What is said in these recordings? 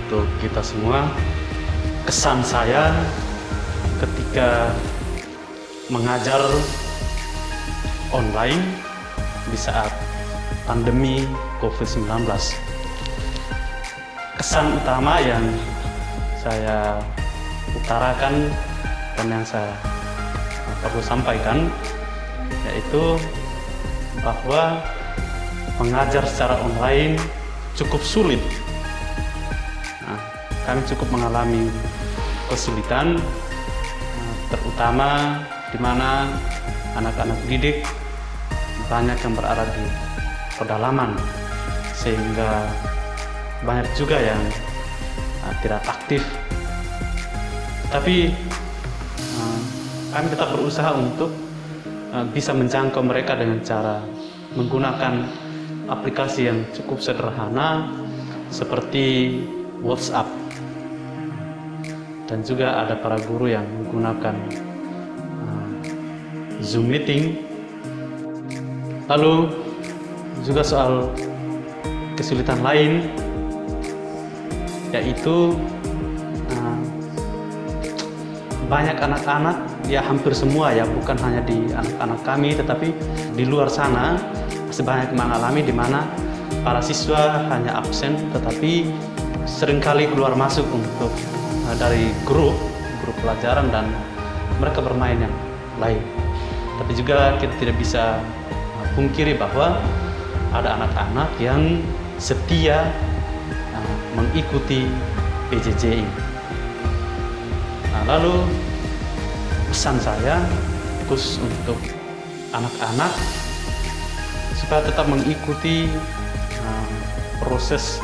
untuk kita semua. Kesan saya ketika mengajar online di saat pandemi COVID-19. Kesan utama yang saya utarakan dan yang saya perlu sampaikan yaitu bahwa mengajar secara online cukup sulit. Kami cukup mengalami kesulitan, terutama di mana anak-anak didik banyak yang berada di pedalaman, sehingga banyak juga yang tidak aktif. Tapi kami tetap berusaha untuk bisa menjangkau mereka dengan cara menggunakan aplikasi yang cukup sederhana seperti WhatsApp, dan juga ada para guru yang menggunakan Zoom meeting. Lalu juga soal kesulitan lain yaitu banyak anak-anak, ya hampir semua ya, bukan hanya di anak-anak kami tetapi di luar sana masih banyak mengalami di mana para siswa hanya absen tetapi seringkali keluar masuk untuk dari grup pelajaran dan mereka bermain yang lain. Tapi juga kita tidak bisa pungkiri bahwa ada anak-anak yang setia mengikuti PJJ ini. Lalu pesan saya khusus untuk anak-anak supaya tetap mengikuti proses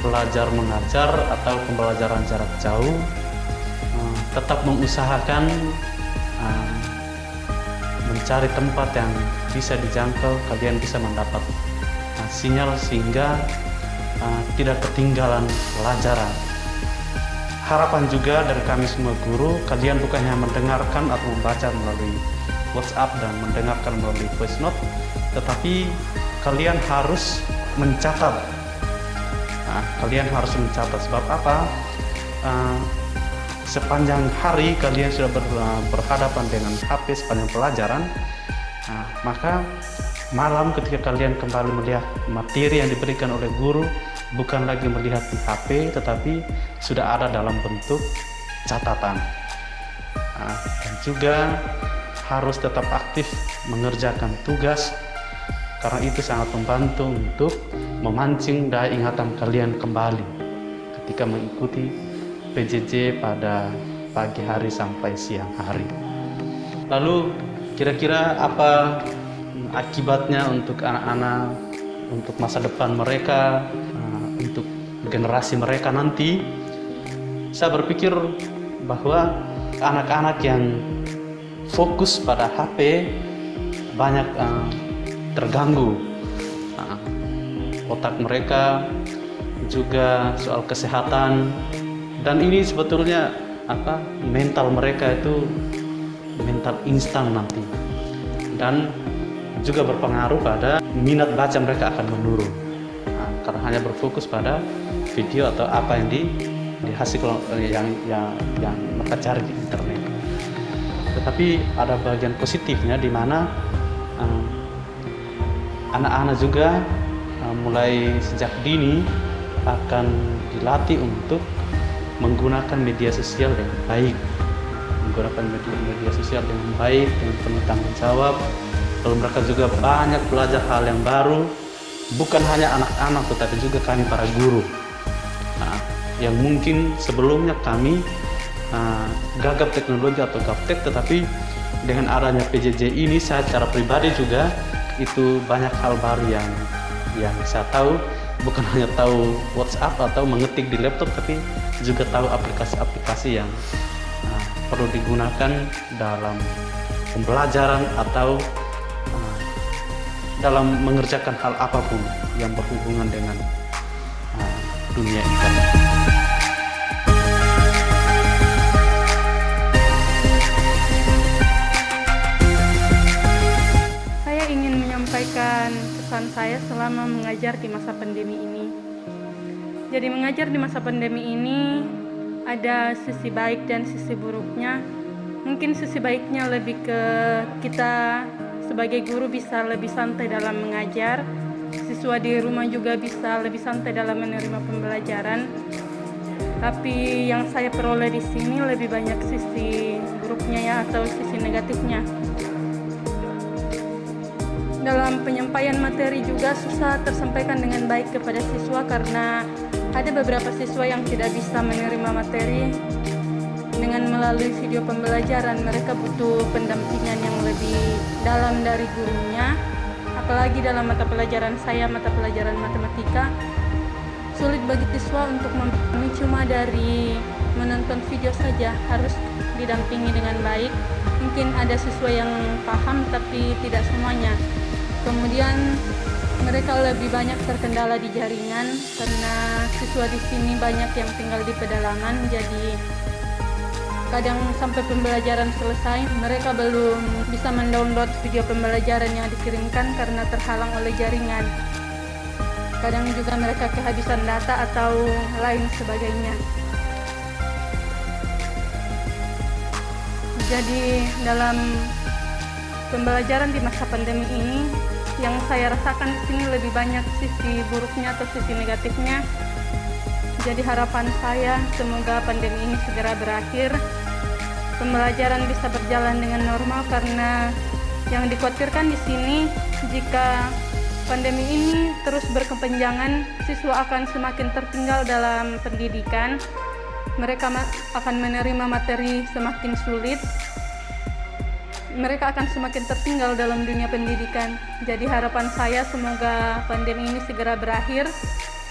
belajar mengajar atau pembelajaran jarak jauh, tetap mengusahakan mencari tempat yang bisa dijangkau, kalian bisa mendapat sinyal sehingga tidak ketinggalan pelajaran. Harapan juga dari kami semua guru, kalian bukan hanya mendengarkan atau membaca melalui WhatsApp dan mendengarkan melalui voice note, tetapi kalian harus mencatat. Kalian harus mencatat. Sebab apa? Sepanjang hari kalian sudah berhadapan dengan HP sepanjang pelajaran, maka malam ketika kalian kembali melihat materi yang diberikan oleh guru, bukan lagi melihat di HP tetapi sudah ada dalam bentuk catatan. Dan juga harus tetap aktif mengerjakan tugas, karena itu sangat membantu untuk memancing daya ingatan kalian kembali ketika mengikuti PJJ pada pagi hari sampai siang hari. Lalu kira-kira apa akibatnya untuk anak-anak, untuk masa depan mereka, untuk generasi mereka nanti? Saya berpikir bahwa anak-anak yang fokus pada HP banyak terganggu otak mereka, juga soal kesehatan, dan ini sebetulnya mental mereka itu mental instan nanti, dan juga berpengaruh pada minat baca mereka akan menurun karena hanya berfokus pada video atau apa yang dihasilkan yang mereka cari di internet. Tetapi ada bagian positifnya di mana anak-anak juga mulai sejak dini akan dilatih untuk menggunakan media sosial dengan baik, dengan penuh tanggung jawab. Lalu mereka juga banyak belajar hal yang baru, bukan hanya anak-anak tetapi juga kami para guru. Yang mungkin sebelumnya kami gagap teknologi atau gaptek, tetapi dengan adanya PJJ ini saya secara pribadi juga itu banyak hal baru yang saya tahu, bukan hanya tahu WhatsApp atau mengetik di laptop, tapi juga tahu aplikasi-aplikasi yang perlu digunakan dalam pembelajaran atau dalam mengerjakan hal apapun yang berhubungan dengan dunia internet. Saya ingin menyampaikan pesan saya selama mengajar di masa pandemi ini. Jadi mengajar di masa pandemi ini ada sisi baik dan sisi buruknya. Mungkin sisi baiknya lebih ke kita sebagai guru bisa lebih santai dalam mengajar, siswa di rumah juga bisa lebih santai dalam menerima pembelajaran. Tapi yang saya peroleh di sini lebih banyak sisi buruknya ya, atau sisi negatifnya. Dalam penyampaian materi juga susah tersampaikan dengan baik kepada siswa karena ada beberapa siswa yang tidak bisa menerima materi dengan melalui video pembelajaran. Mereka butuh pendampingan yang lebih dalam dari gurunya. Apalagi dalam mata pelajaran saya, mata pelajaran matematika, sulit bagi siswa untuk memahami cuma dari menonton video saja, harus didampingi dengan baik. Mungkin ada siswa yang paham tapi tidak semuanya. Kemudian mereka lebih banyak terkendala di jaringan karena siswa di sini banyak yang tinggal di pedalaman, jadi kadang sampai pembelajaran selesai mereka belum bisa mendownload video pembelajaran yang dikirimkan karena terhalang oleh jaringan. Kadang juga mereka kehabisan data atau lain sebagainya. Jadi dalam pembelajaran di masa pandemi ini, yang saya rasakan di sini lebih banyak sisi buruknya atau sisi negatifnya. Jadi harapan saya semoga pandemi ini segera berakhir, pembelajaran bisa berjalan dengan normal, karena yang dikhawatirkan di sini jika pandemi ini terus berkepanjangan, siswa akan semakin tertinggal dalam pendidikan. Mereka akan menerima materi semakin sulit. Mereka akan semakin tertinggal dalam dunia pendidikan. Jadi harapan saya semoga pandemi ini segera berakhir,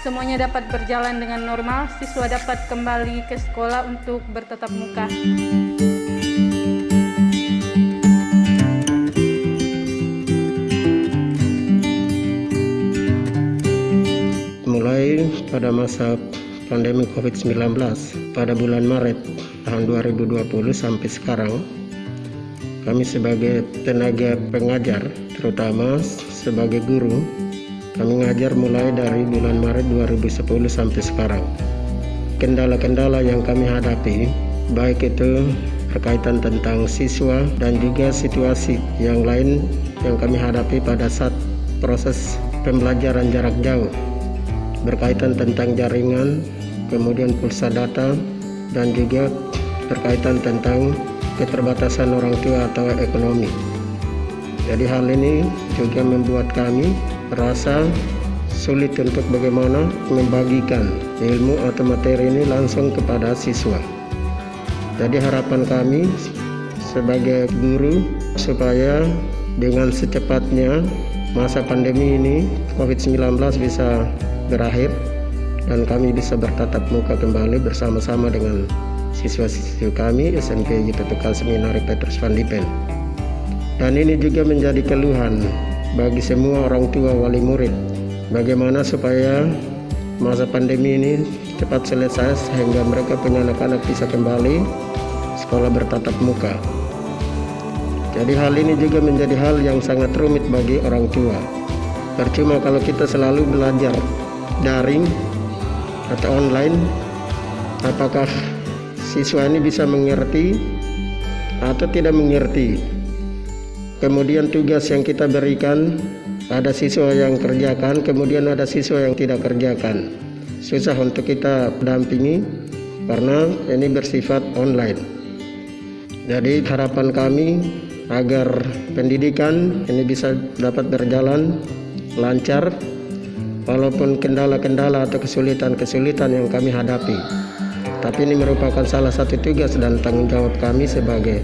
semuanya dapat berjalan dengan normal, siswa dapat kembali ke sekolah untuk bertatap muka. Mulai pada masa pandemi COVID-19 pada bulan Maret tahun 2020 sampai sekarang, kami sebagai tenaga pengajar, terutama sebagai guru, kami mengajar mulai dari bulan Maret 2010 sampai sekarang. Kendala-kendala yang kami hadapi, baik itu berkaitan tentang siswa dan juga situasi yang lain yang kami hadapi pada saat proses pembelajaran jarak jauh, berkaitan tentang jaringan, kemudian pulsa data, dan juga berkaitan tentang keterbatasan orang tua atau ekonomi. Jadi hal ini juga membuat kami merasa sulit untuk bagaimana membagikan ilmu atau materi ini langsung kepada siswa. Jadi harapan kami sebagai guru supaya dengan secepatnya masa pandemi ini COVID-19 bisa berakhir dan kami bisa bertatap muka kembali bersama-sama dengan siswa-siswa kami SMK YPPK Seminari Petrus Van Diepen. Dan ini juga menjadi keluhan bagi semua orang tua wali murid, bagaimana supaya masa pandemi ini cepat selesai sehingga mereka punya anak-anak bisa kembali sekolah bertatap muka. Jadi hal ini juga menjadi hal yang sangat rumit bagi orang tua. Percuma kalau kita selalu belajar daring atau online, apakah siswa ini bisa mengerti atau tidak mengerti. Kemudian tugas yang kita berikan, ada siswa yang kerjakan, kemudian ada siswa yang tidak kerjakan. Susah untuk kita dampingi karena ini bersifat online. Jadi harapan kami agar pendidikan ini bisa dapat berjalan lancar walaupun kendala-kendala atau kesulitan-kesulitan yang kami hadapi. Tapi ini merupakan salah satu tugas dan tanggung jawab kami sebagai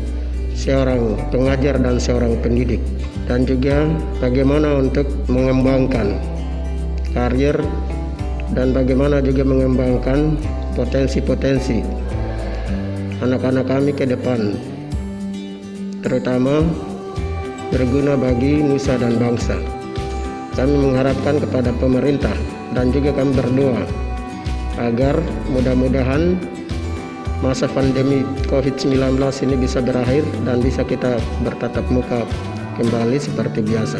seorang pengajar dan seorang pendidik, dan juga bagaimana untuk mengembangkan karir dan bagaimana juga mengembangkan potensi-potensi anak-anak kami ke depan, terutama berguna bagi nusa dan bangsa. Kami mengharapkan kepada pemerintah dan juga kami berdoa agar mudah-mudahan masa pandemi COVID-19 ini bisa berakhir dan bisa kita bertatap muka kembali seperti biasa.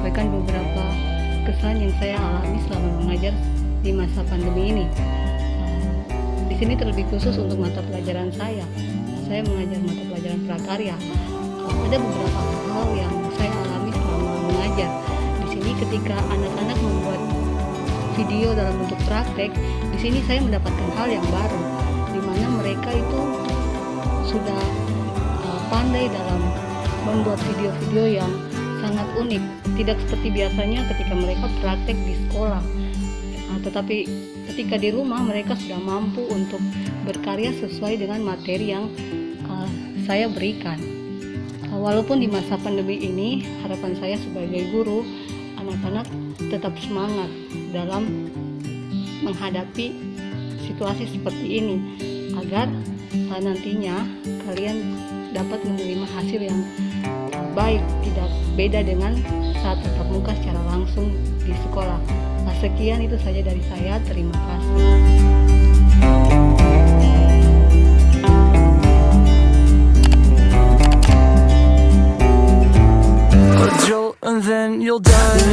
menyampaikan beberapa kesan yang saya alami selama mengajar di masa pandemi ini. Di sini terlebih khusus untuk mata pelajaran saya mengajar mata pelajaran prakarya. Ada beberapa hal yang saya alami selama mengajar. Di sini ketika anak-anak membuat video dalam bentuk praktek, di sini saya mendapatkan hal yang baru, di mana mereka itu sudah pandai dalam membuat video-video yang sangat unik, tidak seperti biasanya ketika mereka praktek di sekolah. Tetapi ketika di rumah mereka sudah mampu untuk berkarya sesuai dengan materi yang saya berikan. Walaupun di masa pandemi ini, harapan saya sebagai guru, anak-anak tetap semangat dalam menghadapi situasi seperti ini, agar nantinya kalian dapat menerima hasil yang baik, tidak beda dengan saat tatap muka secara langsung di sekolah. Sekian itu saja dari saya, terima kasih. A jolt and then you'll die.